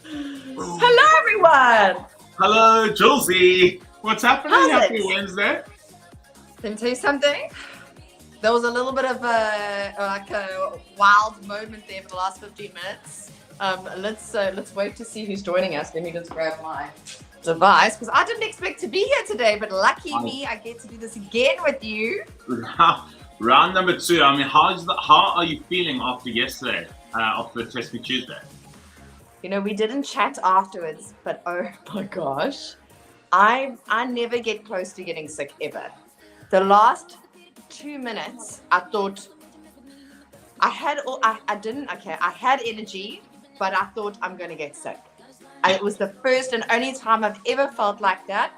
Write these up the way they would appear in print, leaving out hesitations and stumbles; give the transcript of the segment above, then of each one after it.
Hello, everyone. Hello, Julesy. What's happening? How's Happy it? Wednesday. Let me tell you something. There was a little bit of a wild moment there for the last 15 minutes. Let's wait to see who's joining us. Let me just grab my device because I didn't expect to be here today, but lucky me, I get to do this again with you. Round number 2. I mean, how are you feeling after yesterday, after the Test Me Tuesday? You know, we didn't chat afterwards, but oh my gosh, I never get close to getting sick ever. The last 2 minutes, I thought I had I had energy, but I thought I'm gonna get sick. It was the first and only time I've ever felt like that,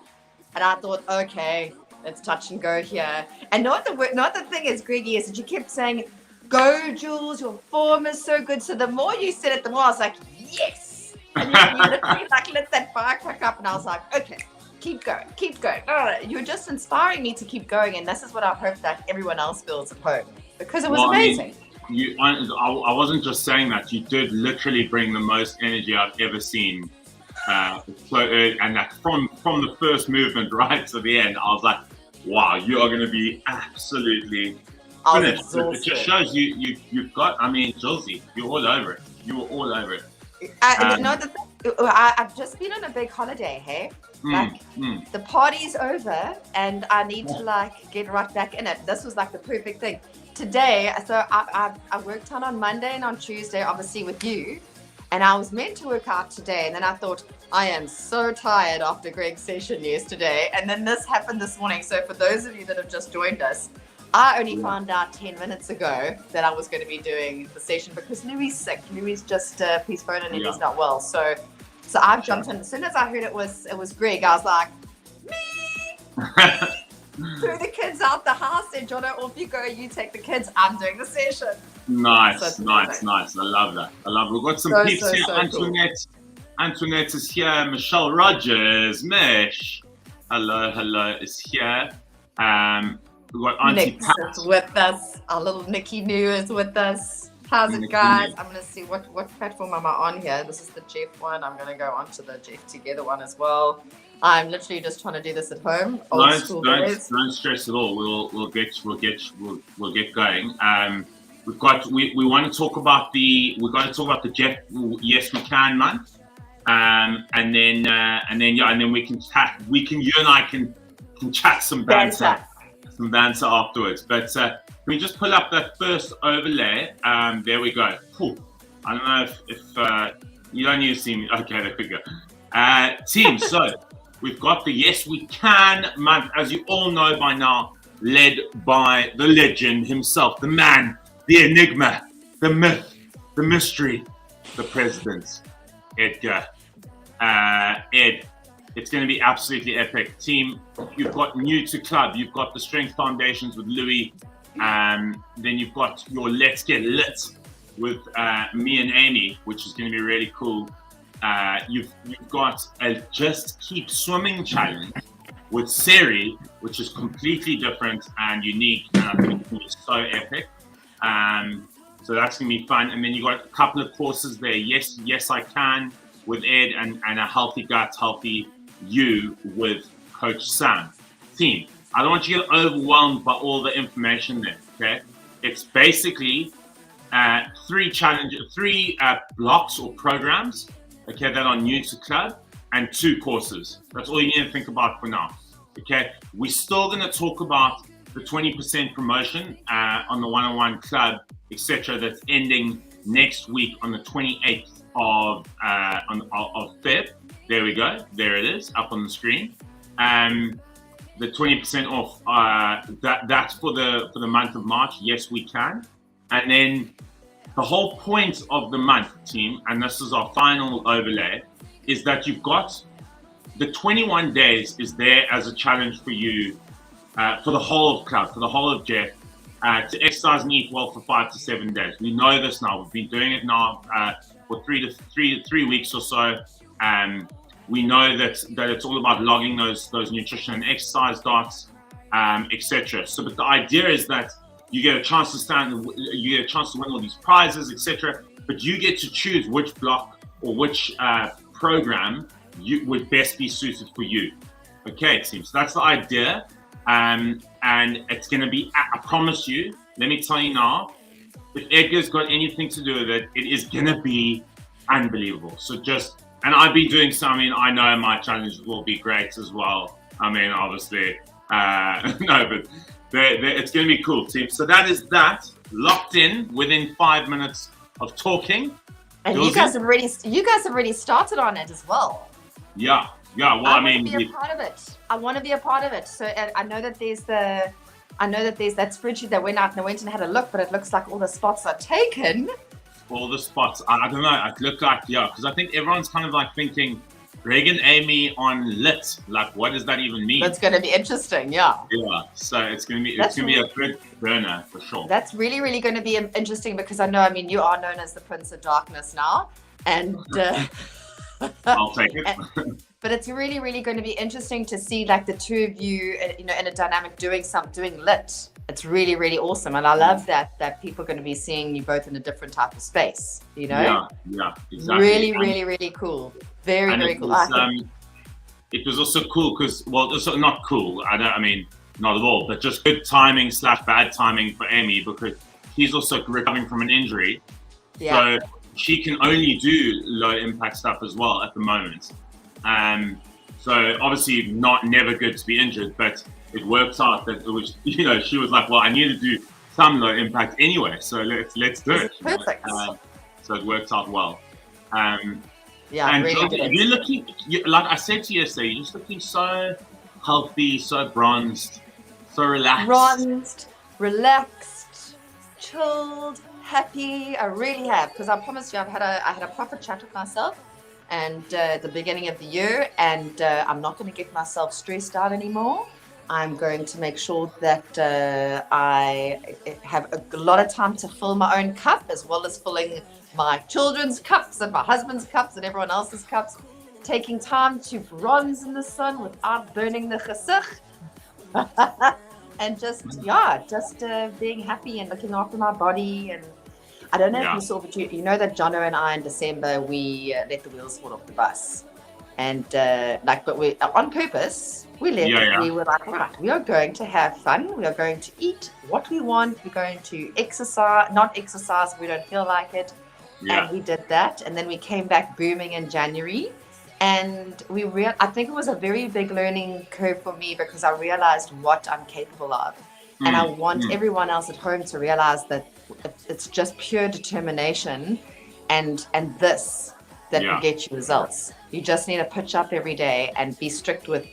and I thought, okay, let's touch and go here. And not the thing is, Greggy, is that you kept saying, "Go, Jules, your form is so good." So the more you said it, the more I was like, yes. And you literally like lit that fire crack up, and I was like, okay, keep going, keep going. No, you're just inspiring me to keep going, and this is what I hope that everyone else feels at home because it was amazing. I wasn't just saying that. You did literally bring the most energy I've ever seen. And that from the first movement right to the end, I was like, wow, you are going to be absolutely finished. It just shows you've got. I mean, Julesy, you're all over it. You were all over it. I've just been on a big holiday, hey? The party's over and I need to like get right back in it. This was like the perfect thing. Today, so I worked on Monday and on Tuesday, obviously with you, and I was meant to work out today, and then I thought, I am so tired after Greg's session yesterday, and then this happened this morning. So for those of you that have just joined us, I only found out 10 minutes ago that I was going to be doing the session because Louis is sick. Louis is just he's phoned and he's not well. So I've jumped in. As soon as I heard it was Greg, I was like, me. Threw the kids out the house. Said, Jono, off you go. You take the kids. I'm doing the session. Nice. I love that. We've got some peeps here. Antoinette is here. Michelle Rogers, Mish. Hello is here. We've got Auntie Nick Pat is with us. Our little Nikki New is with us. How's it, guys? I'm going to see what platform am I on here. This is the Jeff one. I'm going to go onto the Jeff Together one as well. I'm literally just trying to do this at home. Don't stress at all. We'll get going. We want to talk about the Jeff Yes We Can month. And then we can chat. You and I can chat some banter afterwards. But can we just pull up that first overlay? There we go. Cool. I don't know if you don't need to see me. Okay, there we go. Team, so we've got the Yes We Can month, as you all know by now, led by the legend himself, the man, the enigma, the myth, the mystery, the president, Edgar. Ed, it's going to be absolutely epic. Team, you've got new to club. You've got the strength foundations with Louis. Then you've got your Let's Get Lit with me and Amy, which is going to be really cool. You've got a Just Keep Swimming challenge with Siri, which is completely different and unique, and I think it's going to be so epic. So that's going to be fun. And then you've got a couple of courses there. Yes, I Can with Ed, and a Healthy Gut, Healthy You with Coach Sam. Team, I don't want you to get overwhelmed by all the information there, okay? It's basically 3 blocks or programs, okay, that are new to club, and 2 courses. That's all you need to think about for now, okay? We're still going to talk about the 20% promotion on the one-on-one club, etc. That's ending next week on the 28th of Feb. There we go. There it is, up on the screen. The 20% off. That's for the month of March. Yes, we can. And then the whole point of the month, team, and this is our final overlay, is that you've got the 21 days is there as a challenge for you for the whole of club, for the whole of Jeff, to exercise and eat well for 5 to 7 days. We know this now. We've been doing it now for 3 weeks or so. We know that it's all about logging those nutrition and exercise dots, etc. So, but the idea is that you get a chance to win all these prizes, etc. But you get to choose which block or which program you would best be suited for you. Okay, it seems so that's the idea, and it's going to be. I promise you. Let me tell you now. If Edgar's got anything to do with it, it is going to be unbelievable. So just, and I've been doing some. I mean, I know my challenge will be great as well. I mean, obviously, no, but it's going to be cool, team. So that is that locked in within 5 minutes of talking. And you guys have already started on it as well. Yeah. Well, I mean, want to be a part of it. I want to be a part of it. So I know that there's that spreadsheet that went out and I went and had a look, but it looks like all the spots are taken. All the spots. I don't know. It looked like, because I think everyone's kind of like thinking, Reagan Amy on lit. Like, what does that even mean? That's going to be interesting. Yeah. Yeah. So it's going to be a good burner for sure. That's really, really going to be interesting because I know, I mean, you are known as the Prince of Darkness now, and I'll take it. But it's really, really going to be interesting to see like the two of you, in a dynamic doing lit. It's really, really awesome, and I love that people are going to be seeing you both in a different type of space. Yeah, exactly. Really, really, really cool. Very, very cool. It was also cool because, well, it's not cool. I mean, not at all, but just good timing / bad timing for Amy because she's also recovering from an injury. Yeah. So she can only do low impact stuff as well at the moment. So obviously never good to be injured, but it works out that it was, she was like, well, I need to do some low impact anyway, so let's do it. Perfect. So it works out well. Yeah, and really you're looking, like I said to you yesterday, you're just looking so healthy, so bronzed, so relaxed. Relaxed, chilled, happy. I really have, because I promised you I had a proper chat with myself and at the beginning of the year, and I'm not going to get myself stressed out anymore. I'm going to make sure that I have a lot of time to fill my own cup, as well as filling my children's cups and my husband's cups and everyone else's cups. Taking time to bronze in the sun without burning the gezicht. And just being happy and looking after my body. And I don't know if you saw, but you know that Jono and I in December, we let the wheels fall off the bus. And but we on purpose, we were like, right, we are going to have fun. We are going to eat what we want. We're going to not exercise if we don't feel like it. Yeah. And we did that. And then we came back booming in January. And I think it was a very big learning curve for me because I realized what I'm capable of. And I want everyone else at home to realize that it's just pure determination and this that will get you results. You just need to pitch up every day and be strict with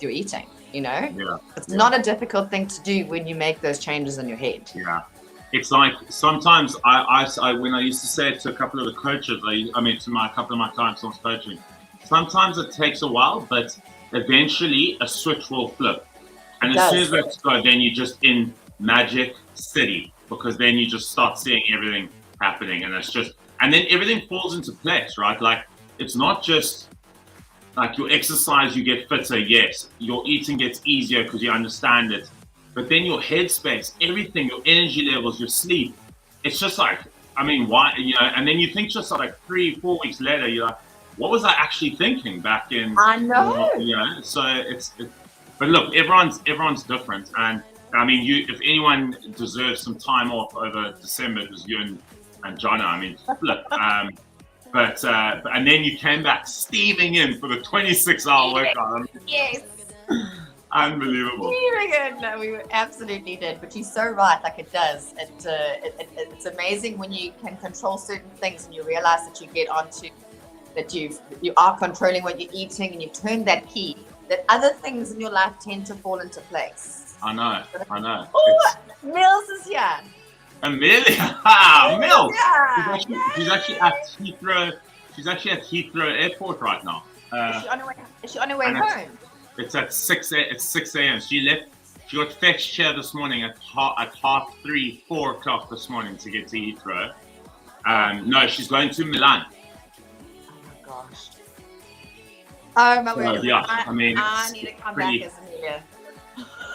your eating, It's not a difficult thing to do when you make those changes in your head. Yeah. It's like sometimes I when I used to say it to a couple of the coaches, to a couple of my clients I was coaching, sometimes it takes a while, but eventually a switch will flip. And as soon as that's go, then you're just in magic city, because then you just start seeing everything happening, and and then everything falls into place, right? Like, it's not just like your exercise, you get fitter, yes. Your eating gets easier because you understand it. But then your headspace, everything, your energy levels, your sleep, it's just like, why, and then you think just like 3-4 weeks later, you're like, what was I actually thinking back in? I know. So but look, everyone's different. And if anyone deserves some time off over December, it was you and Jono. Flip. But and then you came back steaming in for the 26-hour workout. Yes. Unbelievable. No, we absolutely did. But you're so right. Like, it does. It's amazing when you can control certain things and you realize that you get onto that you are controlling what you're eating, and you turn that key. That other things in your life tend to fall into place. I know. Oh, Mills is here. Amelia, Mills. Yeah, she's actually at Heathrow. She's actually at Heathrow Airport right now. Is she on her way home? It's at 6 a.m. She left. She got fetched here this morning at 3:30, 4 o'clock this morning to get to Heathrow. No, she's going to Milan. Oh my gosh. Oh my word. I need to come back as Amelia.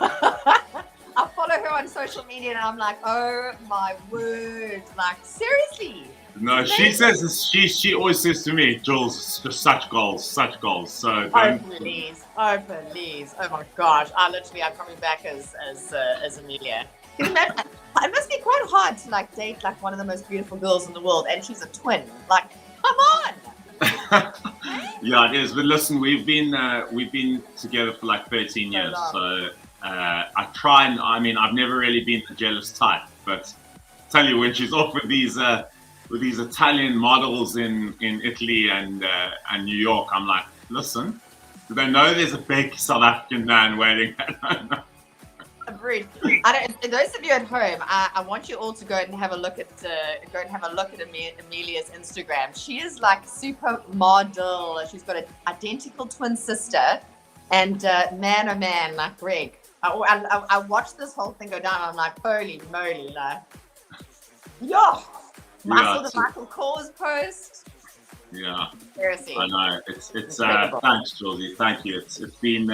I follow her on social media and I'm like, oh my word. Like, seriously. No, she says she always says to me, Jules, it's just such goals. So Oh please, oh please, oh my gosh! I'm coming back as Amelia. Can you imagine? It must be quite hard to like date like one of the most beautiful girls in the world, and she's a twin. Like, come on! Yeah, it is. But listen, we've been together for like 13 years, so I try and I've never really been the jealous type, but tell you, when she's off with these Italian models in Italy and New York, I'm like, listen, do they know there's a big South African man waiting? Agreed. Those of you at home, I want you all to go and have a look at Amelia's Instagram. She is like super model. She's got an identical twin sister, and man, oh man, like Greg. I watched this whole thing go down. I'm like, holy moly, like, yo. I saw the Michael Kors post. Yeah, seriously. I know. It's thanks, Julsie. Thank you. It's been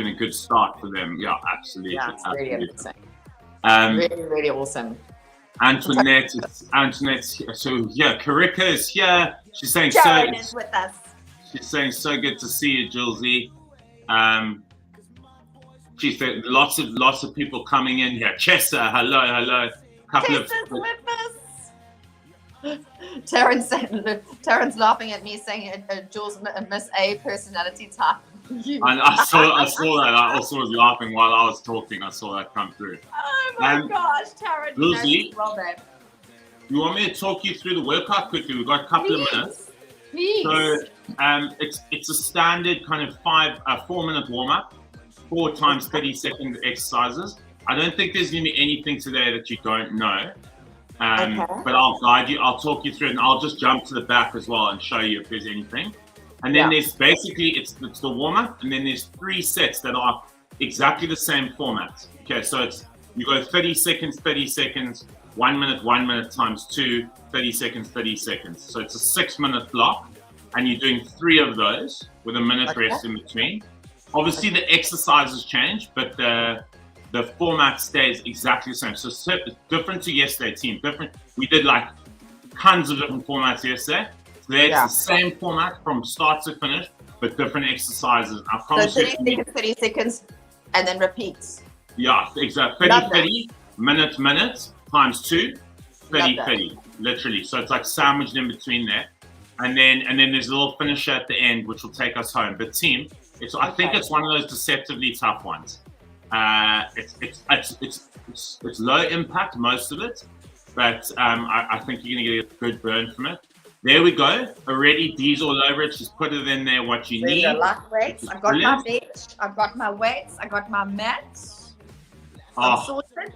a good start for them. Yeah, absolutely. Yeah, it's really amazing. Really, really awesome. Antoinette. So yeah, Karika is here. She's saying Sharon is with us. She's saying so good to see you, Julsie. She said lots of people coming in here. Chessa, hello. With us. Terrence laughing at me saying Jules Miss A personality type. And I saw that. I also was laughing while I was talking. I saw that come through. Oh my gosh, Terrence. Julsie, you want me to talk you through the workout quickly? We've got a couple of minutes. Please. So it's a standard kind of 4-minute warm up, 4 times 30-second exercises. I don't think there's going to be anything today that you don't know, but I'll guide you. I'll talk you through it, and I'll just jump to the back as well and show you if there's anything. And then there's basically, it's the warm-up, and then there's 3 sets that are exactly the same format. Okay, so you go 30 seconds, 1 minute times 2, 30 seconds. So it's a 6-minute block, and you're doing 3 of those with a minute rest in between. Obviously, the exercises change, but the format stays exactly the same. So different to yesterday, team. Different. We did like tons of different formats yesterday. Today it's the same format from start to finish, but different exercises. I promise you. 30 seconds, and then repeats. Yeah, exactly. 30, minute, times 2, 30, literally. So it's like sandwiched in between there. And then there's a little finisher at the end, which will take us home. But team, I think it's one of those deceptively tough ones. It's low impact, most of it, but I think you're going to get a good burn from it. There we go. Already D's all over it. Just put it in there what you need. Like weights. I've got my bench. I've got my weights. I got my mats. I'm sorted.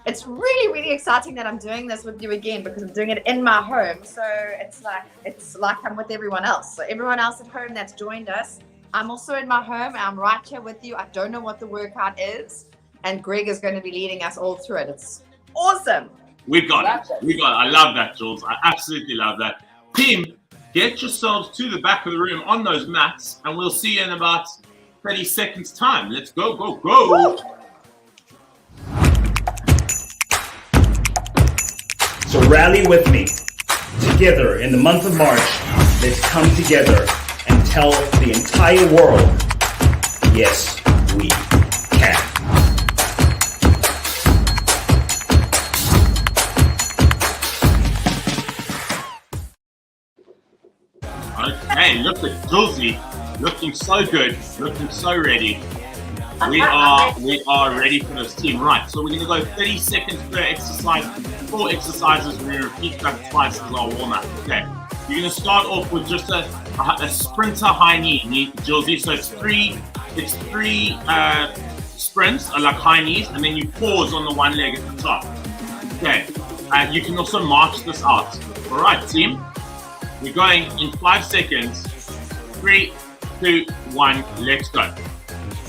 It's really, really exciting that I'm doing this with you again because I'm doing it in my home. So it's like I'm with everyone else. So everyone else at home that's joined us, I'm also in my home. I'm right here with you. I don't know what the workout is, and Greg is going to be leading us all through it. It's awesome. We got it. I love that, Jules. I absolutely love that. Team, get yourselves to the back of the room on those mats, and we'll see you in about 30 seconds time. Let's go. Woo! So rally with me. Together in the month of March, let's come together and tell the entire world, yes, we can. Okay, look at Julsie, looking so good, looking so ready. We are ready for this team. Right, so we're going to go 30 seconds per exercise, 4 exercises. We're going to repeat that twice as our warm-up. Okay, you're going to start off with just a sprinter high knee, Julsie. So it's three sprints, like high knees, and then you pause on the one leg at the top. Okay, you can also march this out. All right, team. We're going in 5 seconds. 3, 2, 1, let's go.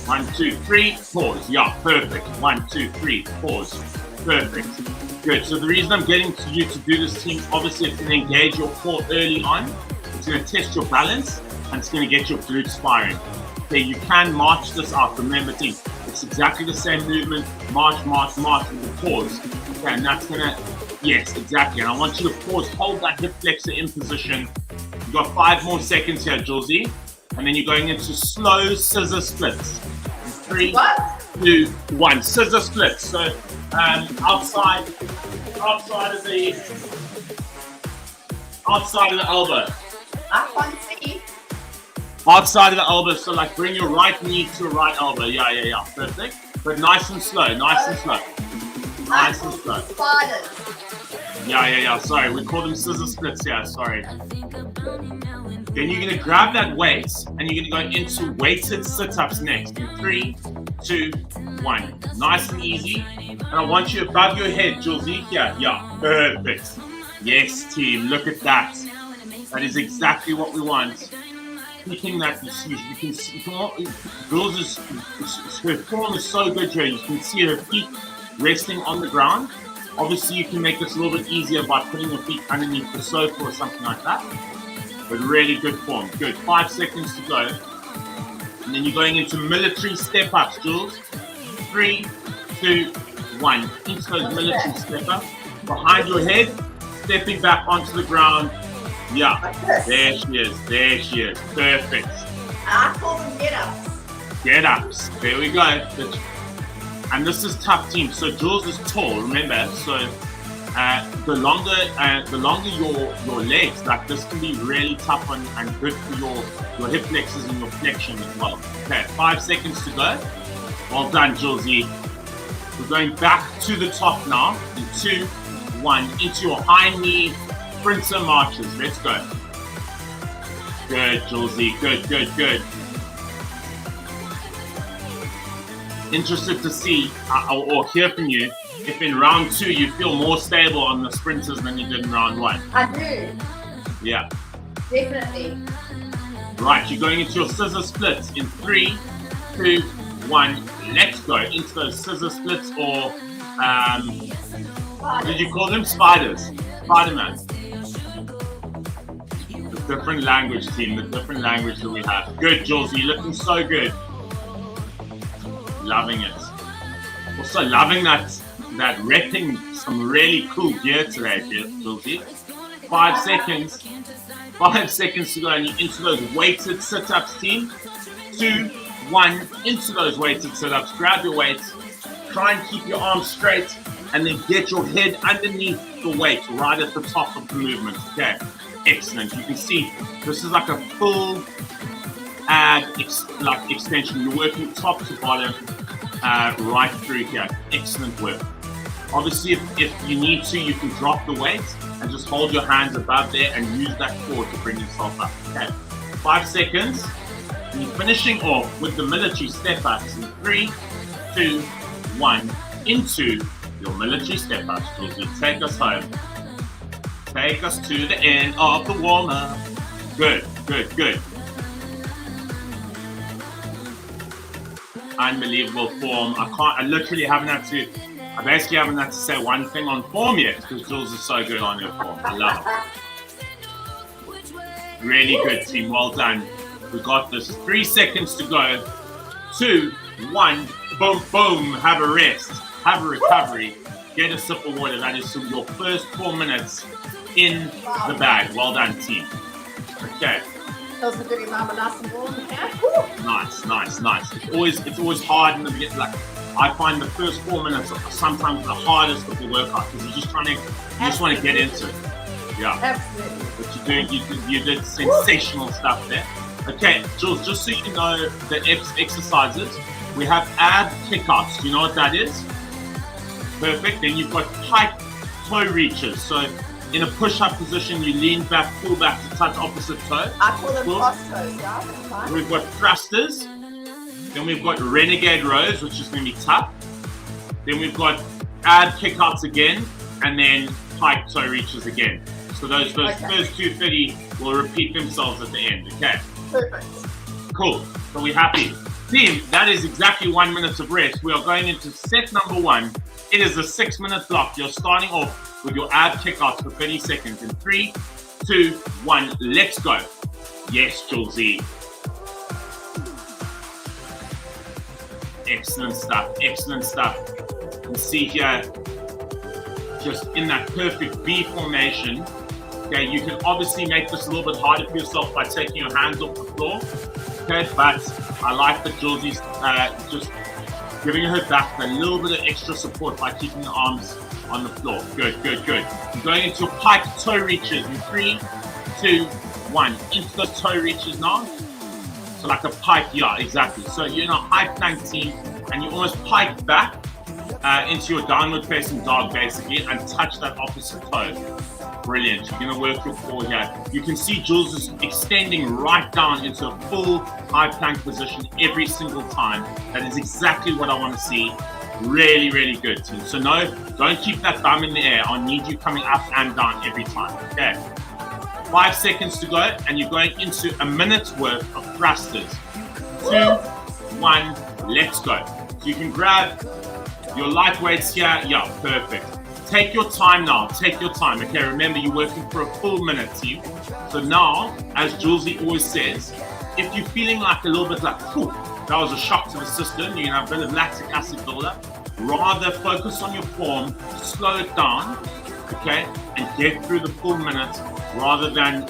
1, 2, 3, pause. Yeah, perfect. 1, 2, 3, pause. Perfect. Good. So the reason I'm getting to you to do this, team, obviously it's going to engage your core early on. It's going to test your balance, and it's going to get your glutes firing. Okay, you can march this out. Remember, team, it's exactly the same movement. March, with the pause. Okay, and that's going to Yes, exactly. And I want you to pause, hold that hip flexor in position. You've got 5 more seconds here, Julesy. And then you're going into slow scissor splits. 3, 2, 1. Scissor splits. So outside of the elbow. I can't see. Outside of the elbow. So like bring your right knee to your right elbow. Yeah. Perfect. But nice and slow. Nice and slow. Nice and slow. Spiders. Yeah. Sorry, we call them scissor splits. Yeah, sorry. Then you're gonna grab that weight and you're gonna go into weighted sit-ups next. In 3, 2, 1. Nice and easy. And I want you above your head, Julesy. Yeah. Perfect. Yes, team. Look at that. That is exactly what we want. Thinking that you can see, Jules her form is so good here. You can see her feet resting on the ground. Obviously, you can make this a little bit easier by putting your feet underneath the sofa or something like that. But really good form. Good. 5 seconds to go. And then you're going into military step-ups, Jules. 3, 2, 1. Into those military step-ups. Behind your head, stepping back onto the ground. Yeah. There she is. Perfect. I call them get-ups. Get-ups. There we go. And this is tough, team. So Jules is tall, remember. So the longer your legs, like this can be really tough and good for your hip flexors and your flexion as well. Okay, 5 seconds to go. Well done, Julesy. We're going back to the top now. In 2, 1. Into your high knee sprinter marches. Let's go. Good, Julesy. Good. Interested to see or hear from you if in round 2 you feel more stable on the sprinters than you did in round 1. I do. Yeah. Definitely. Right, you're going into your scissor splits in 3, 2, 1. Let's go into those scissor splits or what did you call them? Spiders. Spider-Man. The different language, team. The different language that we have. Good, Jules. You're looking so good. Loving it. Also loving that repping some really cool gear today, Julesy. 5 seconds. 5 seconds to go and you're into those weighted sit-ups, team. 2, 1. Into those weighted sit-ups. Grab your weights. Try and keep your arms straight and then get your head underneath the weight right at the top of the movement. Okay. Excellent. You can see this is like a full ab extension. You're working top to bottom right through here. Excellent work. Obviously, if you need to, you can drop the weight and just hold your hands above there and use that core to bring yourself up. Okay. 5 seconds. And you're finishing off with the military step-ups in 3, 2, 1. Into your military step-ups. Julesy, take us home. Take us to the end of the warm-up. Good. Unbelievable form. I basically haven't had to say one thing on form yet because Jules is so good on your form. I love it. Really good, team. Well done. We got this. 3 seconds to go. 2, 1. Boom. Have a rest. Have a recovery. Get a sip of water. That is your first 4 minutes in the bag. Well done, team. Okay. Feels a good mama, nice and warm. Nice. It's always hard in the beginning. Like I find the first 4 minutes are sometimes the hardest of the workout because you just want to get into it. Yeah. Absolutely. But you did sensational stuff there. Okay, Jules, just so you know the exercises, we have ab kickouts. Do you know what that is? Perfect. Then you've got tight toe reaches. So in a push-up position, you lean back, pull back to touch opposite toe. I call them cross toes, yeah, that's fine. We've got thrusters. Then we've got renegade rows, which is going to be tough. Then we've got ab kickouts again, and then tight toe reaches again. So those first 230 will repeat themselves at the end. Okay. Perfect. Cool. So we're happy. Team, that is exactly 1 minute of rest. We are going into set number 1. It is a 6-minute block. You're starting off with your ab kickouts for 30 seconds. In 3, 2, 1, let's go. Yes, Julesy. Excellent stuff. You can see here, just in that perfect V formation. Okay, you can obviously make this a little bit harder for yourself by taking your hands off the floor. Okay, but I like that Julsie's just giving her back a little bit of extra support by keeping the arms on the floor. Good, good, good. You're going into your pike toe reaches in 3, 2, 1. Into those toe reaches now. So like a pike, yeah, exactly. So you're in a high plank team and you almost pike back into your downward facing dog basically and touch that opposite toe. Brilliant. You're going to work your core here. You can see Juls is extending right down into a full high plank position every single time. That is exactly what I want to see. Really, really good, team. So no, don't keep that thumb in the air. I need you coming up and down every time. Okay. 5 seconds to go, and you're going into a minute's worth of thrusters. 2, 1, let's go. So you can grab your light weights here. Yeah, perfect. Take your time now. Take your time. Okay, remember you're working for a full minute, team. So now, as Julesy always says, if you're feeling like a little bit like, whew, that was a shock to the system, you're gonna have a bit of lactic acid buildup. Rather focus on your form, slow it down, okay, and get through the full minute rather than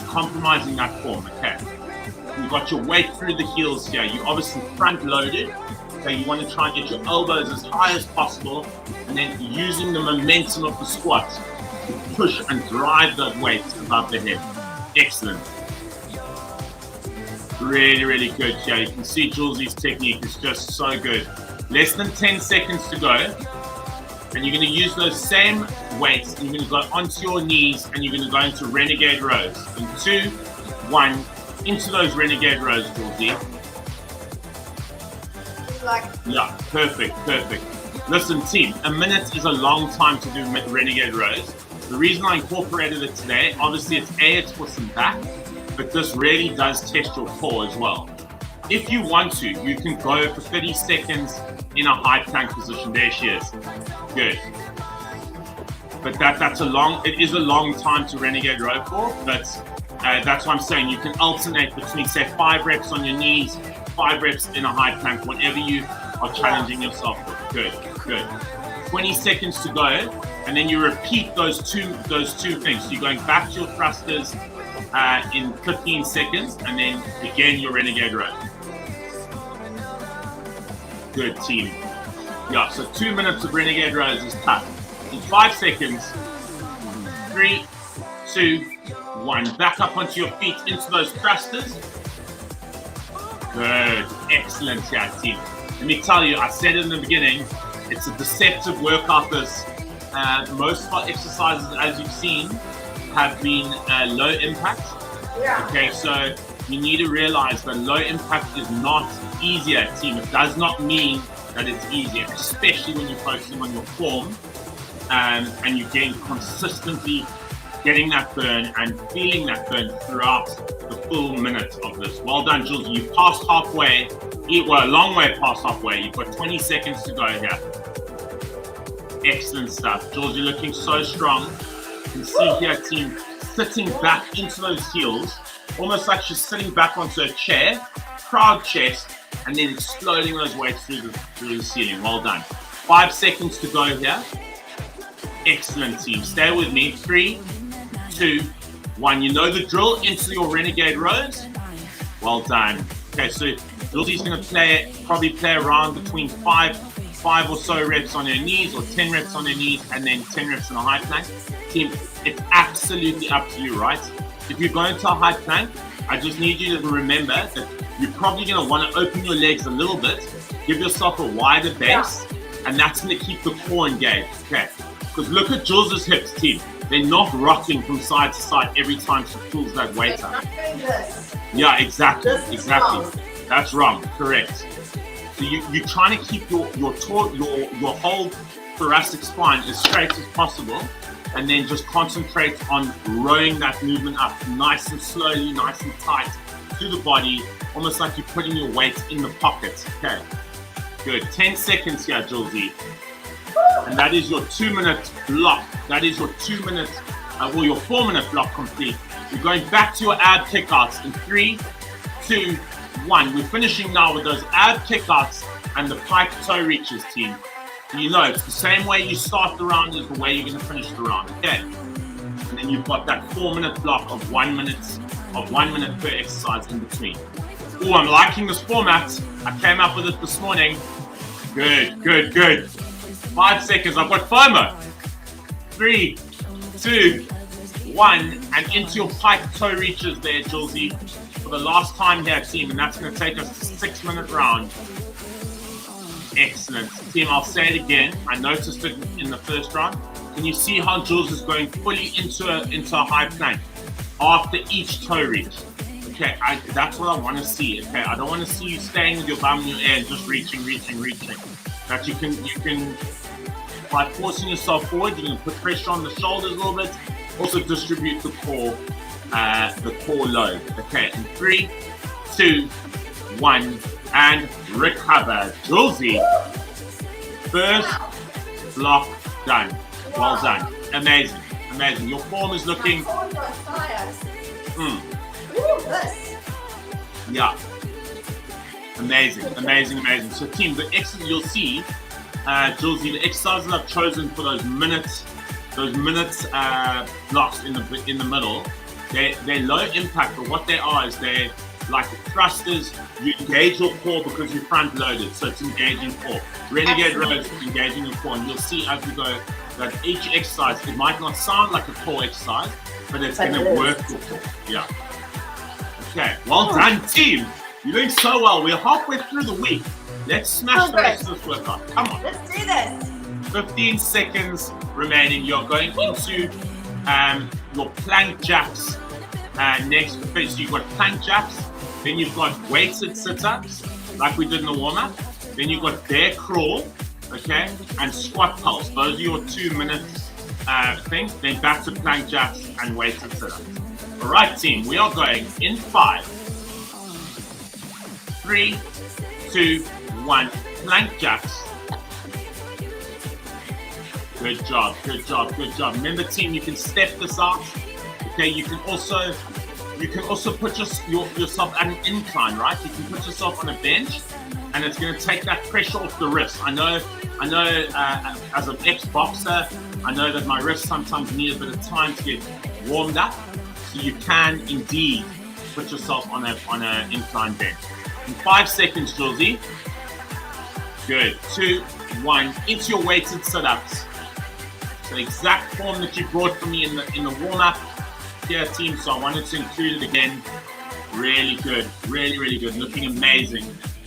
compromising that form. Okay, you've got your weight through the heels here. You obviously front loaded. Okay, you want to try and get your elbows as high as possible, and then using the momentum of the squat to push and drive the weight above the head. Excellent. Really, really good here. You can see Julesy's technique is just so good. Less than 10 seconds to go. And you're going to use those same weights. And you're going to go onto your knees and you're going to go into renegade rows. In 2, 1, into those renegade rows, Julesy. Yeah, perfect, perfect. Listen, team, a minute is a long time to do renegade rows. The reason I incorporated it today, obviously it's for some back, but this really does test your core as well. If you want to, you can go for 30 seconds in a high plank position. There she is. Good. But it is a long time to renegade row for, but that's what I'm saying. You can alternate between, say, 5 reps on your knees, 5 reps in a high plank, whatever you are challenging yourself with. Good, good. 20 seconds to go, and then you repeat those two things. So you're going back to your thrusters in 15 seconds, and then again your renegade row. Good, team. Yeah, so 2 minutes of renegade rows is tough. In 5 seconds, 3, 2, 1. Back up onto your feet into those thrusters. Good, excellent, yeah, team. Let me tell you, I said it in the beginning, it's a deceptive workout. This most of our exercises, as you've seen, have been low impact. Yeah. Okay, so you need to realize that low impact is not easier, team. It does not mean that it's easier, especially when you're focusing on your form and you're consistently getting that burn and feeling that burn throughout the full minute of this. Well done, Jules. You passed halfway. Well, a long way past halfway. You've got 20 seconds to go here. Excellent stuff. Jules, you're looking so strong. You can see here, team, sitting back into those heels, almost like she's sitting back onto a chair, proud chest, and then exploding those weights through the ceiling. Well done. 5 seconds to go here. Excellent, team. Stay with me. 3, 2, 1. You know the drill. Into your renegade rows. Well done. Okay, so Julie's going to probably play around between 5 or so reps on her knees, or 10 reps on her knees, and then 10 reps in a high plank. Team, it's absolutely up to you, right? If you're going to a high plank, I just need you to remember that you're probably going to want to open your legs a little bit, give yourself a wider base, and that's going to keep the core engaged. Okay, because look at Jules' hips, team. They're not rocking from side to side every time she pulls that weight up. Yeah, exactly. That's wrong. Correct. So you're trying to keep your whole thoracic spine as straight as possible, and then just concentrate on rowing that movement up nice and slowly, nice and tight to the body, almost like you're putting your weight in the pocket. Okay, good. 10 seconds here, Julesy. And that is your 2-minute block. That is your 2-minute, or your 4-minute block complete. You're going back to your ab kickouts in 3, 2, 1. We're finishing now with those ab kickouts and the pike toe reaches, team. So you know, it's the same way you start the round is the way you're going to finish the round. Okay. And then you've got that 4-minute block of 1 minute per exercise in between. Oh, I'm liking this format. I came up with it this morning. Good, good, good. 5 seconds. I've got FOMO. 3, 2, 1, and into your pike toe reaches there, Julesy, for the last time here, team, and that's going to take us to 6-minute round. Excellent. Team, I'll say it again. I noticed it in the first round. Can you see how Jules is going fully into a high plank after each toe reach? Okay, that's what I want to see. Okay, I don't want to see you staying with your bum in your air and just reaching. That you can by forcing yourself forward, you can put pressure on the shoulders a little bit. Also distribute the core load. Okay, in 3, 2, 1, and recover. Julesy, first block done. Well done. Amazing. Amazing. Your form is looking. Yeah. Amazing. Amazing. Amazing. So, team, the exercise you'll see, Julesy, the exercises I've chosen for those minutes blocks in the middle, they're low impact, but what they are is they're like thrusters. You engage your core because you're front loaded, so it's engaging core. Renegade rows engaging your core, and you'll see as we go that each exercise, it might not sound like a core exercise, but it's going to work your core. Yeah. Okay. Well done, team. You're doing so well. We're halfway through the week. Let's smash the rest of this workout. Come on. Let's do this. 15 seconds remaining. You're going into your plank jacks next. Okay, so you've got plank jacks, then you've got weighted sit-ups, like we did in the warm-up. Then you've got bear crawl, okay, and squat pulse. Those are your 2-minute things. Then back to plank jacks and weighted sit-ups. All right, team, we are going in 5, 3, 2, 1. Plank jacks. Good job, good job, good job. Remember, team, you can step this out. Okay, you can also put yourself at an incline, right? You can put yourself on a bench, and it's going to take that pressure off the wrist. I know. As an ex-boxer, I know that my wrists sometimes need a bit of time to get warmed up. So you can indeed put yourself on an incline bench. In 5 seconds, Julesy. Good. 2, 1. Into your weighted sit-ups. The exact form that you brought for me in the warm-up here, team. So I wanted to include it again. Really good. Really, really good. Looking amazing.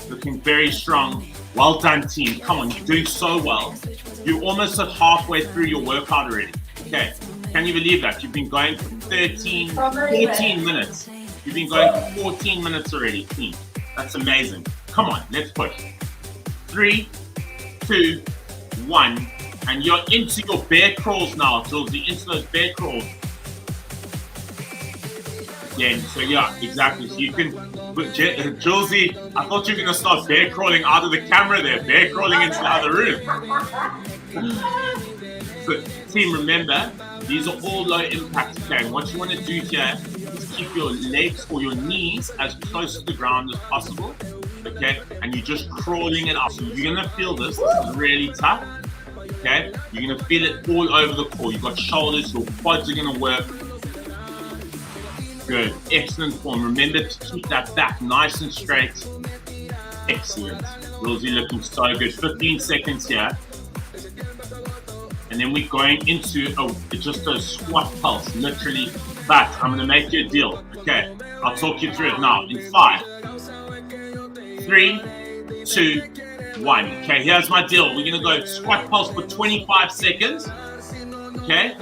Looking very strong. Well done, team. Come on, you're doing so well. You're almost at halfway through your workout already. Okay. Can you believe that? You've been going for 14 minutes. You've been going for 14 minutes already, team. That's amazing. Come on, let's push. 3, 2, 1. And you're into your bear crawls now, Jules. You're into those bear crawls. Again, so yeah, exactly. So you can, Julesy, I thought you were going to start bear crawling out of the camera there, bear crawling into the other room. So, team, remember, these are all low impact, okay? And what you want to do here is keep your legs or your knees as close to the ground as possible, okay? And you're just crawling it up. So you're going to feel this. This is really tough. Okay, you're going to feel it all over the core. You've got shoulders, your quads are going to work. Good, excellent form. Remember to keep that back nice and straight. Excellent. Julesy looking so good. 15 seconds here. And then we're going into just a squat pulse, literally. But I'm going to make you a deal. Okay, I'll talk you through it now. In 5, 3, 2, 1. Okay, here's my deal. We're going to go squat pulse for 25 seconds. Okay,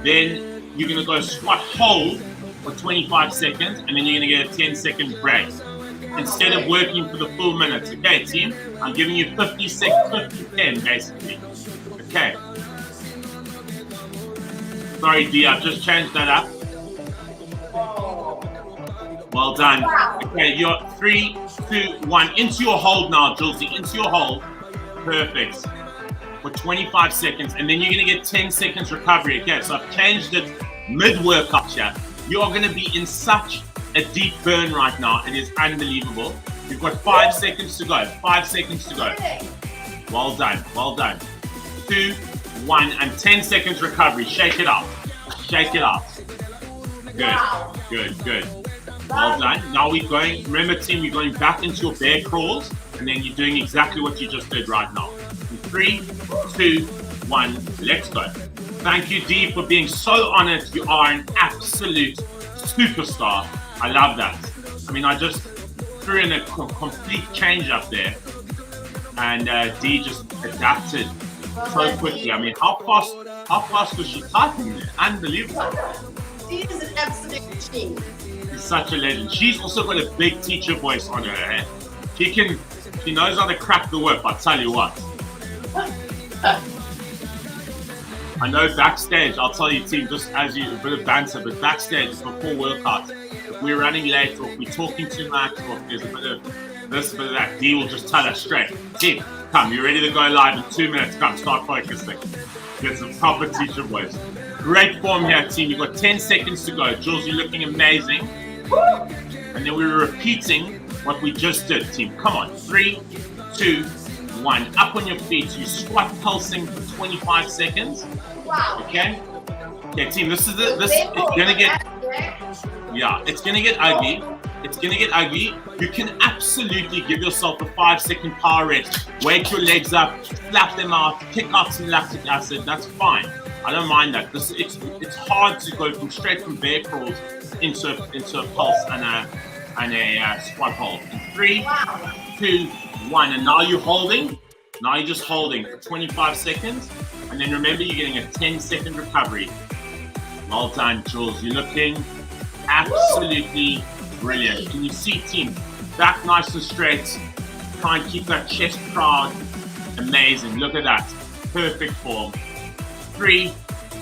then you're going to go squat hold for 25 seconds, and then you're going to get a 10-second break instead of working for the full minute. Okay, team, I'm giving you 50 seconds, 50-10 basically. Okay. Sorry, D, I've just changed that up. Well done. Okay, you're 3, 2, 1. Into your hold now, Julesy. Into your hold. Perfect. For 25 seconds. And then you're going to get 10 seconds recovery. Okay, so I've changed it mid-workout here. You are going to be in such a deep burn right now. It is unbelievable. You've got 5 seconds to go. 5 seconds to go. Well done. Well done. 2, 1, and 10 seconds recovery. Shake it out. Shake it out. Good. Wow. Good, good. Well done. Now we're going, remember team, we're going back into your bear crawls, and then you're doing exactly what you just did right now. In 3, 2, 1, let's go. Thank you, Dee, for being so honest. You are an absolute superstar. I love that. I mean, I just threw in a complete change up there, and Dee just adapted so quickly. I mean, how fast was she typing there? Unbelievable. She is an absolute machine. She's such a legend. She's also got a big teacher voice on her. Eh? She knows how to crack the whip, I tell you what. I know backstage, I'll tell you team, just as you, a bit of banter, but backstage before workout, if we're running late or if we're talking too much or if there's a bit of this, a bit of that, Dee will just tell us straight, team, come, you're ready to go live in 2 minutes, come, start focusing. Get some proper teacher voice. Great form here, team. You've got 10 seconds to go. Jules, you're looking amazing. And then we were repeating what we just did, team. Come on. 3, 2, 1. Up on your feet. You squat pulsing for 25 seconds. Wow. Okay? Okay, team. This is it's gonna get. Yeah, it's gonna get ugly. It's gonna get ugly. You can absolutely give yourself a 5-second power rest. Wake your legs up, slap them out, kick out some lactic acid. That's fine. I don't mind that. It's hard to go straight from bear crawls into a pulse and a squat hold. In 3, 2, 1, and now you're holding. Now you're just holding for 25 seconds, and then remember you're getting a 10-second recovery. Well done, Jules. You're looking absolutely brilliant. Can you see, team? Back nice and straight. Try and keep that chest proud. Amazing. Look at that. Perfect form. 3,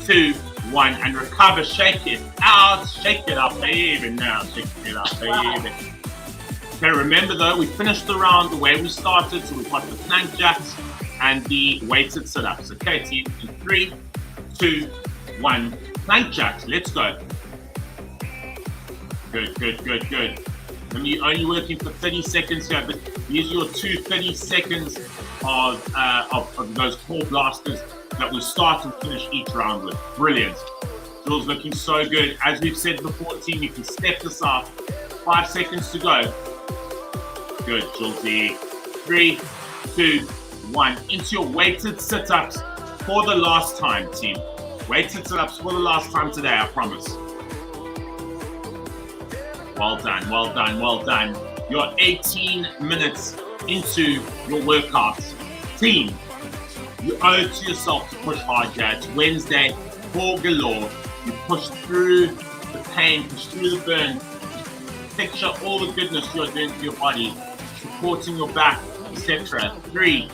2, 1, and recover. Shake it out. Shake it up, baby. Now, shake it up, baby. Okay, remember though, we finished the round the way we started. So we've got the plank jacks and the weighted sit-ups. Okay, team. In 3, 2, 1. Plank jacks. Let's go. Good, good, good, good. And you're only working for 30 seconds here, but these are your 30 seconds of those core blasters that we start and finish each round with. Brilliant. Jules looking so good. As we've said before, team, you can step this up. 5 seconds to go. Good, Julesy. 3, 2, 1. Into your weighted sit-ups for the last time, team. Weighted sit-ups for the last time today, I promise. Well done, well done, well done. You're 18 minutes into your workouts. Team, you owe it to yourself to push hard here. It's Wednesday, for galore. You push through the pain, push through the burn. Picture all the goodness you're doing for your body, supporting your back, etc. 3,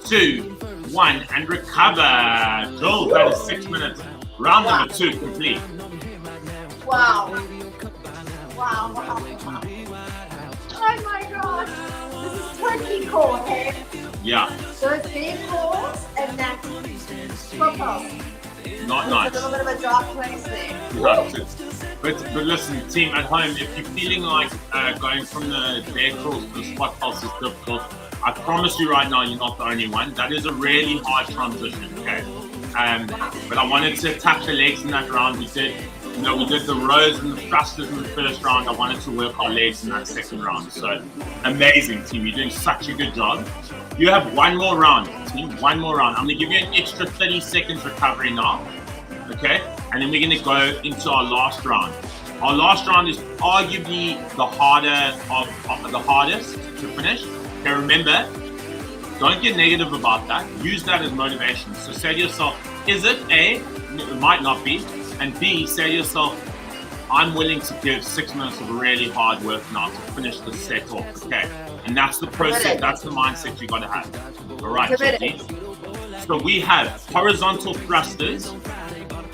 2, 1, and recover. Jules, that is 6 minutes. Round number 2 complete. Wow. Wow, wow, wow. Oh my gosh. This is turkey core, okay? Yeah. So it's big cores and that's football. Not nice. A little bit of a dark place there. But listen, team at home, if you're feeling like going from the bear crawls to the squat pulse is difficult, I promise you right now, you're not the only one. That is a really hard transition, okay? But I wanted to attack the legs in that round. We did the rows and the thrusters in the first round. I wanted to work our legs in that second round. So amazing, team. You're doing such a good job. You have one more round, team. One more round. I'm going to give you an extra 30 seconds recovery now. Okay? And then we're going to go into our last round. Our last round is arguably the hardest to finish. Okay, remember, don't get negative about that. Use that as motivation. So say to yourself, is it A? It might not be. And B, say to yourself, I'm willing to give 6 minutes of really hard work now to finish the set off. Okay. And that's the process, that's the mindset you gotta have. All right, so we have horizontal thrusters.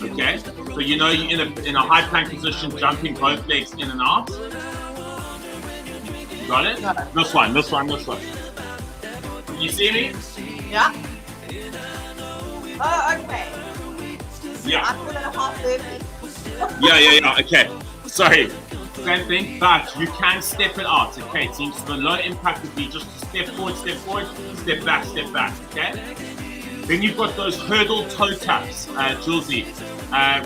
Okay. So you know you're in a high plank position, jumping both legs in and out. You got it? This one. You see me? Yeah. Oh, okay. Yeah. I'm going to half burpee. Yeah. Okay. Sorry. Same thing, but you can step it out. Okay, team. So the low impact would be just step forward, step back. Okay. Then you've got those hurdle toe taps, Julesy.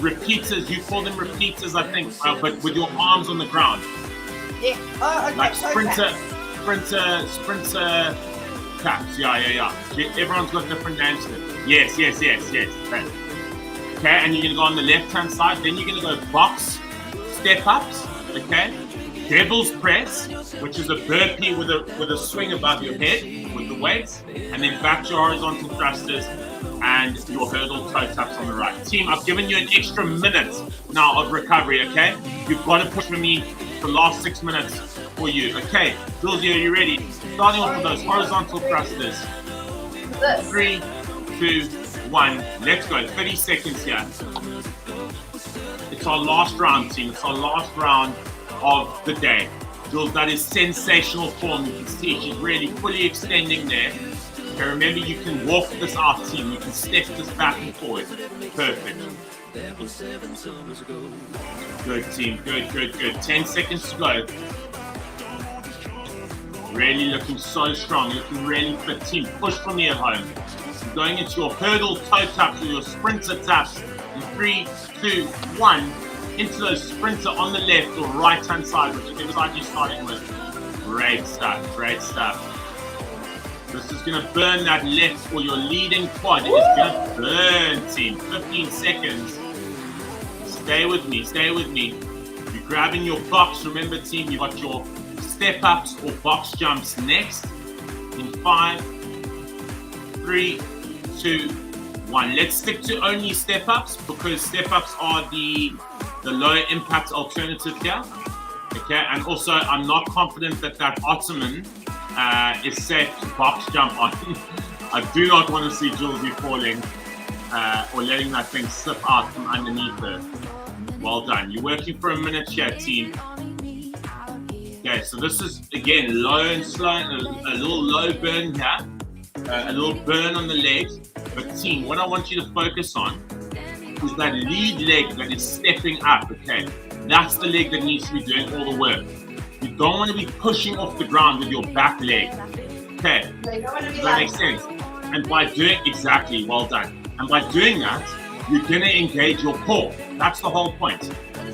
Repeaters, you call them repeaters, I think, but with your arms on the ground. Yeah. Oh, okay. Like so sprinter okay. taps. Yeah. Everyone's got different names for it. Yes. Okay, and you're gonna go on the left-hand side. Then you're gonna go box step ups. Okay, devil's press, which is a burpee with a swing above your head with the weights, and then back to horizontal thrusters and your hurdle toe taps on the right. Team, I've given you an extra minute now of recovery. Okay, you've got to push for me the last 6 minutes for you. Okay, Jules, are you ready? Starting off with those horizontal thrusters. 3, 2, 1. Let's go. 30 seconds here. It's our last round, team. It's our last round of the day. Jules, that is sensational form. You can see she's really fully extending there. Okay, remember, you can walk this out, team. You can step this back and forward. Perfect. Good, team. Good. 10 seconds to go. Really looking so strong. Looking really fit, team. Push from here home. You're going into your hurdle toe taps or your sprinter taps. In 3, 2, 1. Into those sprinter on the left or right hand side, whichever side you're starting with. Great stuff. This is going to burn that left or your leading quad. It is going to burn, team. 15 seconds. Stay with me. You're grabbing your box. Remember, team, you've got your step ups or box jumps next. In 5, 3, 2, 1. Let's stick to only step ups because step ups are the low impact alternative here. Okay, and also I'm not confident that ottoman is safe to box jump on. I do not want to see Jules falling or letting that thing slip out from underneath her. Well done. You're working for a minute here, team. Okay, so this is again low and slow, a little low burn here, a little burn on the legs. But team, what I want you to focus on is that lead leg that is stepping up. Okay, that's the leg that needs to be doing all the work. You don't want to be pushing off the ground with your back leg. Okay, does that make sense? And by doing exactly, well done. And by doing that, you're gonna engage your core. That's the whole point.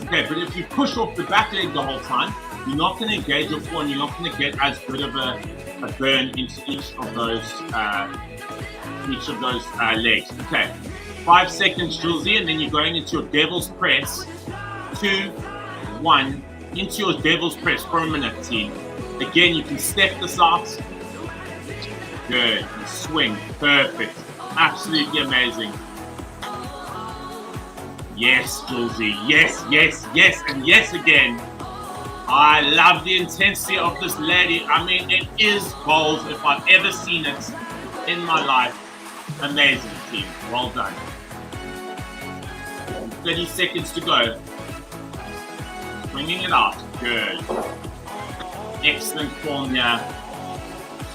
Okay, but if you push off the back leg the whole time, you're not gonna engage your core, and you're not gonna get as good of a burn into each of those legs. Okay, 5 seconds, Julesy, and then you're going into your devil's press. 2, 1. Into your devil's press for a minute, team. Again, you can step this out. Good. Swing. Perfect. Absolutely amazing. Yes, Julesy. Yes, and yes again. I love the intensity of this lady. I mean, it is goals if I've ever seen it in my life. Amazing, team. Well done. 30 seconds to go. Swinging it out. Good. Excellent form here.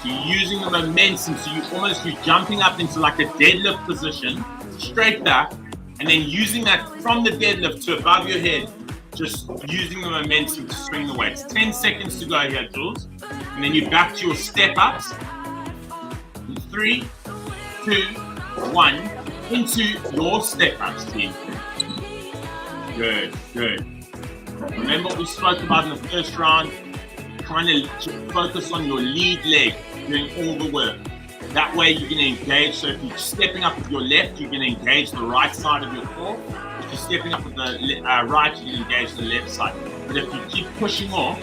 So you're using the momentum. So you're jumping up into like a deadlift position, straight back, and then using that from the deadlift to above your head, just using the momentum to swing the weights. 10 seconds to go here, Jules. And then you're back to your step ups. 3, 2, 1. Into your step ups, team. Good. Remember what we spoke about in the first round? Trying to focus on your lead leg, doing all the work. That way you're going to engage. So if you're stepping up with your left, you're going to engage the right side of your core. If you're stepping up with the right, you're going to engage the left side. But if you keep pushing off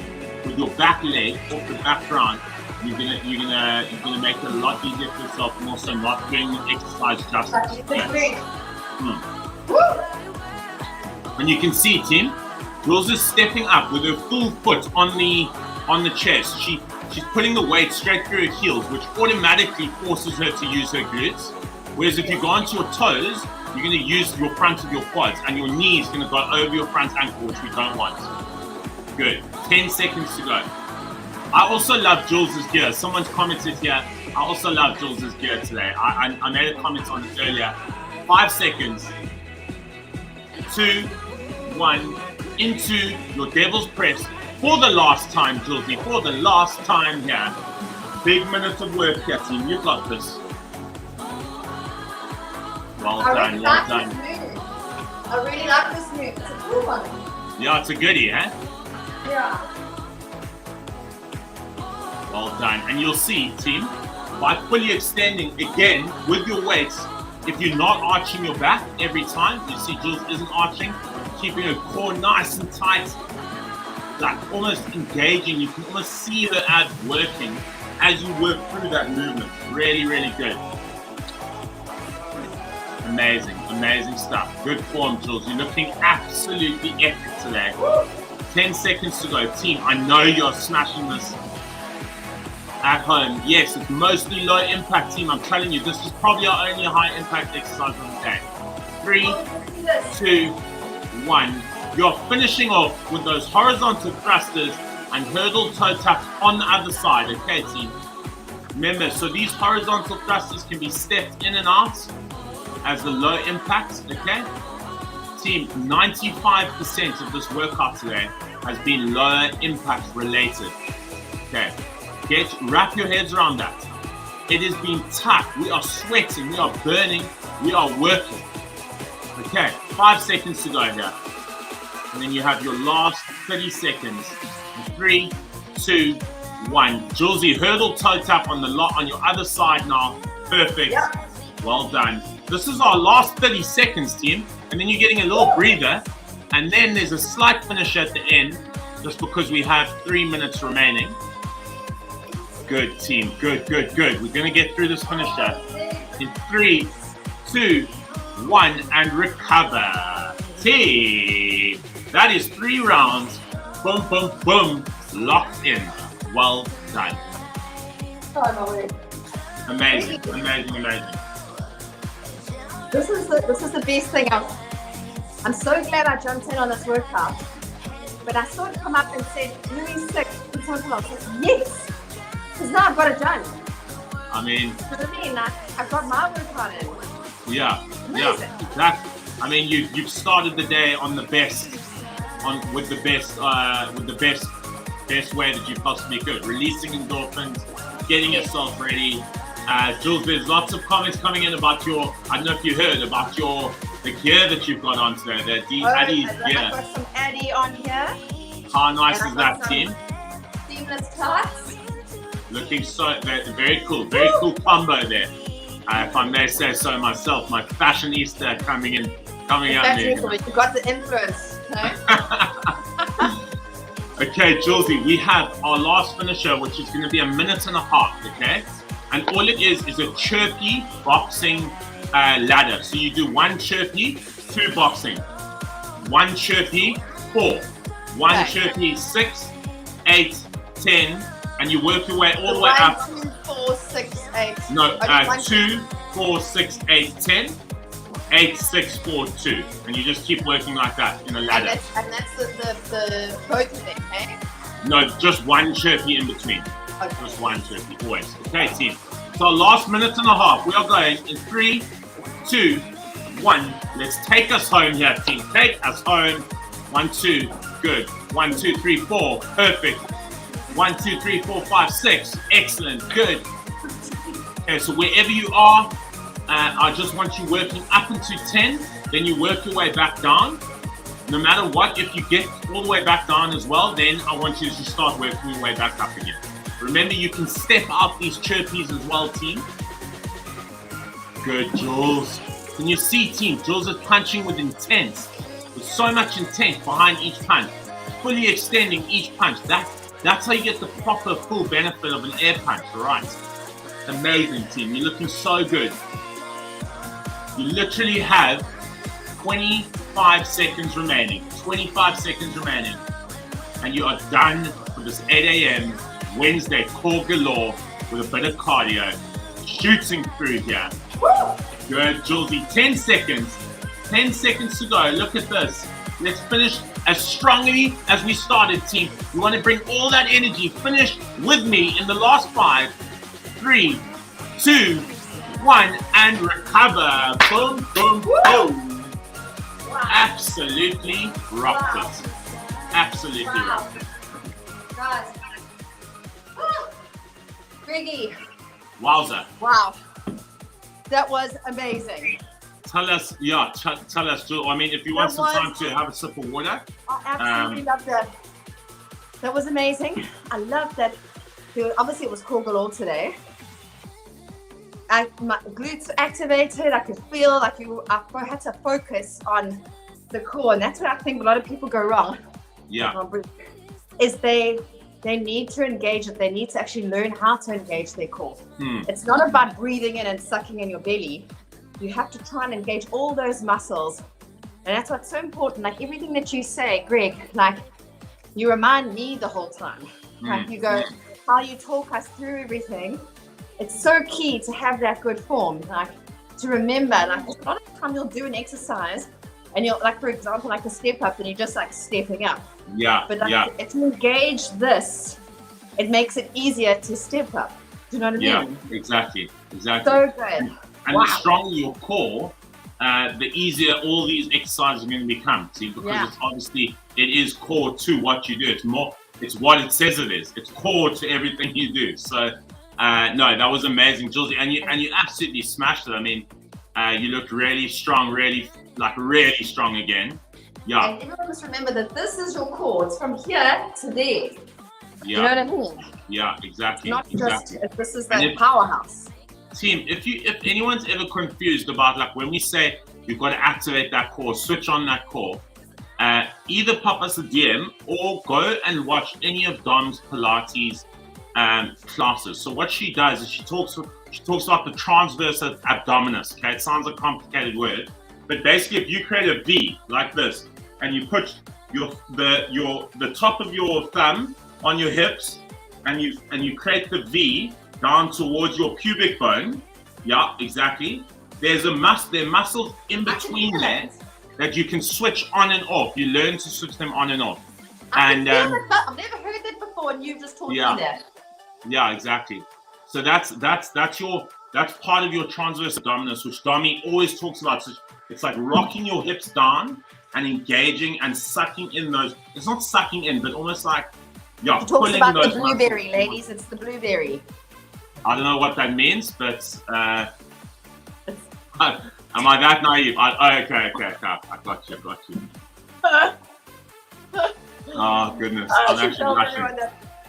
with your back leg off the background, you're gonna make it a lot easier for yourself, and also not doing the exercise justice. And you can see, team, Jules is stepping up with her full foot on the chest. She's putting the weight straight through her heels, which automatically forces her to use her glutes. Whereas if you go onto your toes, you're going to use your front of your quads, and your knee is going to go over your front ankle, which we don't want. Good. 10 seconds to go. I also love Jules's gear. Someone's commented here. I also love Jules's gear today. I made a comment on it earlier. 5 seconds. 2, 1. Into your devil's press for the last time, Julesy. For the last time here. Big minute of work here, team. You got this. Well I done, really well like done. this move. I really like this move. It's a cool one. Yeah, it's a goodie, eh? Yeah. Well done. And you'll see, team, by fully extending again with your weights, if you're not arching your back every time, you see Jules isn't arching, keeping her core nice and tight, like almost engaging. You can almost see her abs working as you work through that movement. Really, really good. Amazing, amazing stuff. Good form, Jules. You're looking absolutely epic today. 10 seconds to go. Team, I know you're smashing this at home. Yes, it's mostly low impact, team. I'm telling you, this is probably our only high impact exercise of the day. 3, 2, 1. You're finishing off with those horizontal thrusters and hurdle toe taps on the other side, okay, team? Remember, so these horizontal thrusters can be stepped in and out as the low impact, okay? Team, 95% of this workout today has been lower impact related, okay? Wrap your heads around that. It has been tough. We are sweating. We are burning. We are working. Okay, 5 seconds to go here. And then you have your last 30 seconds. 3, 2, 1. Julesy, hurdle toe tap on your other side now. Perfect. Yep. Well done. This is our last 30 seconds, team. And then you're getting a little breather. And then there's a slight finish at the end, just because we have 3 minutes remaining. Good, team. Good, good, good. We're going to get through this finisher in 3, 2, 1, and recover. Team. That is 3 rounds. Boom, boom, boom. Locked in. Well done. Amazing, amazing, amazing. This is the best thing. I'm so glad I jumped in on this workout. But I saw it come up and said, Louis 6. I said, yes. Because now I've got it done. I mean, I've got my workout in. Yeah, Amazing. yeah. I mean, you've started the day on the best, with the best way that you possibly could. Releasing endorphins, getting yourself ready. Jules, there's lots of comments coming in about I don't know if you heard about the gear that you've got on today, the Addy's gear. I've got some Addy on here. How nice And is I've that, got team? Seamless tights. Looking so very cool combo there. If I may say so myself, my fashionista coming out there. You've got the influence, okay? Okay, Julesy, we have our last finisher, which is going to be a minute and a half, okay? And all it is a chirpy boxing ladder. So you do 1 chirpy, 2 boxing. 1 chirpy, 4. 1 chirpy, 6, 8, 10. And you work your way all the way up. 1, 2, 4, 6, 8. No, 2, 4, 6, 8, 10. 8, 6, 4, 2. And you just keep working like that in a ladder. And that's the both of them, okay? No, just 1 chirpy in between. Okay. Just 1 chirpy, always. Okay, team. So last minute and a half. We are going in 3, 2, 1. Let's take us home here, team. Take us home. 1, 2. Good. 1, 2, 3, 4. Perfect. 1, 2, 3, 4, 5, 6. Excellent. Good. Okay, so wherever you are, I just want you working up into 10. Then you work your way back down. No matter what, if you get all the way back down as well, then I want you to start working your way back up again. Remember, you can step out these chirpies as well, team. Good, Jules. Can you see, team? Jules is punching with intent. With so much intent behind each punch. Fully extending each punch. That's how you get the proper full benefit of an air punch, right? Amazing, team. You're looking so good. You literally have 25 seconds remaining. 25 seconds remaining. And you are done for this 8 a.m. Wednesday core galore with a bit of cardio. Shooting through here. Good, Julesy. 10 seconds. 10 seconds to go. Look at this. Let's finish as strongly as we started, team. You want to bring all that energy. Finish with me in the last 5, 3, 2, 1, and recover. Boom, boom, boom. Wow. Absolutely rocked it. Absolutely rocked it. Guys. Griggy. Wowza. Wow. That was amazing. tell us, tell us, Jules. I mean, if you want some time to have a sip of water. I absolutely loved that. That was amazing. I loved that. Obviously, it was core galore today. My glutes activated. I could feel like I had to focus on the core, and that's where I think a lot of people go wrong. Yeah. Is they need to engage it. They need to actually learn how to engage their core. It's not about breathing in and sucking in your belly. You have to try and engage all those muscles. And that's what's so important. Like everything that you say, Greg, like you remind me the whole time. Like you go, how you talk us through everything. It's so key to have that good form. Like to remember, like a lot of the time you'll do an exercise and you'll, like for example, like a step up and you're just like stepping up. Yeah. But like if you engage this, it makes it easier to step up. Do you know what I mean? Yeah, exactly. So good. And the stronger your core, the easier all these exercises are going to become. See, because it's obviously it is core to what you do. It's more, it's what it says it is. It's core to everything you do. So, no, that was amazing, Jules, and you absolutely smashed it. I mean, you looked really strong, really strong again. Yeah. And everyone must remember that this is your core. It's from here to there. Yeah. You know what I mean? Yeah, exactly. Not exactly. just this is the powerhouse. Team, if anyone's ever confused about like when we say you've got to activate that core, switch on that core, either pop us a DM or go and watch any of Dom's Pilates classes. So what she does is she talks about the transverse abdominis. Okay, it sounds a complicated word, but basically if you create a V like this and you put the top of your thumb on your hips and you create the V down towards your pubic bone. Yeah, exactly. There are muscles in between there that you can switch on and off. You learn to switch them on and off. I've never heard that before, and you've just taught me that. Yeah, exactly. So that's part of your transverse abdominis, which Domi always talks about. So it's like rocking your hips down and engaging and sucking in those. It's not sucking in, but almost like he talks about the blueberry, ladies. It's the blueberry. I don't know what that means, but am I that naive? Okay. I got you. Oh goodness! I'm actually blushing.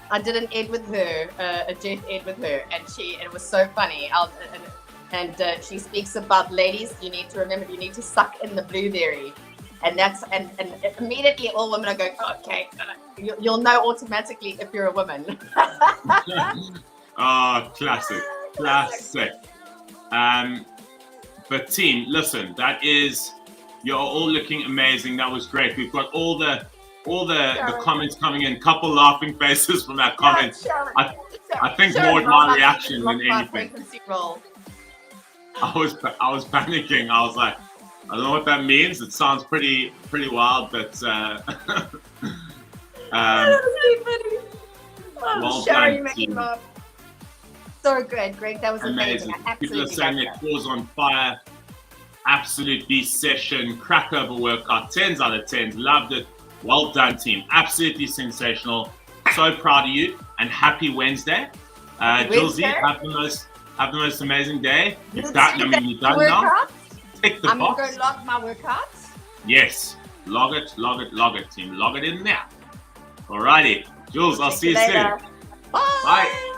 I did an ed with her, a Jeff ed with her, and it was so funny. She speaks about, ladies, you need to remember, you need to suck in the blueberry, and immediately all women are going, oh, okay, you'll know automatically if you're a woman. Classic. But team, listen, you're all looking amazing. That was great. We've got all the comments coming in, couple laughing faces from our comments. I think more at my reaction than anything. I was panicking. I was like, I don't know what that means. It sounds pretty wild, but well done, team. So good, Greg. That was amazing. People are saying their core's on fire. Absolute beast session. Crack over workout. 10s out of 10s. Loved it. Well done, team. Absolutely sensational. So proud of you. And happy Wednesday. Julesy, have the most amazing day. You're done now. Tick the box. I'm going to go log my workouts. Yes. Log it, team. Log it in now. Alrighty. Jules, I'll see you soon. Bye. Bye.